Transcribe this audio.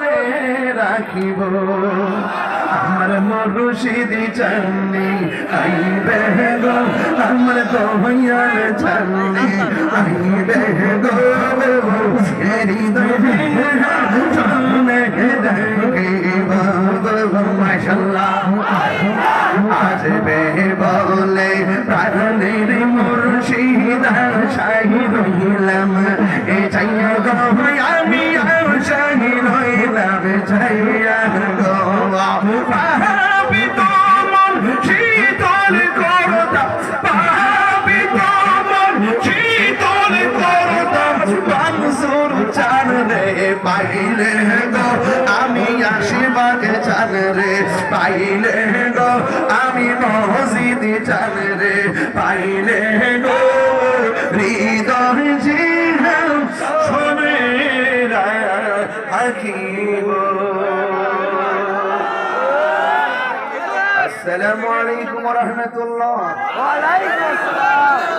মনে রাখিব আমার মুর্শিদ চন্নি আইবে গো আমার দয়াল চন্নি আইবে গো হৃদয় সামনে দেখিব মাশাআল্লাহ আসবে বলে প্রাণের মুর্শিদ শাহিদ হইলাম এ চাইয়া গো আমি শাহিদ হইলাম চাইয়া গো পাবি তোমার শীতল করতা পাবি তোমার শীতল করতা বানসুর চান রে পাইলে গো আমি আশীর্বাদ চান রে পাইলে গো আমি মসজিদ চান রে পাইলে গো হৃদয় জিহান শুনে রাখিব আসসালামু আলাইকুম ওয়া রাহমাতুল্লাহ ওয়া আলাইকুম আসসালাম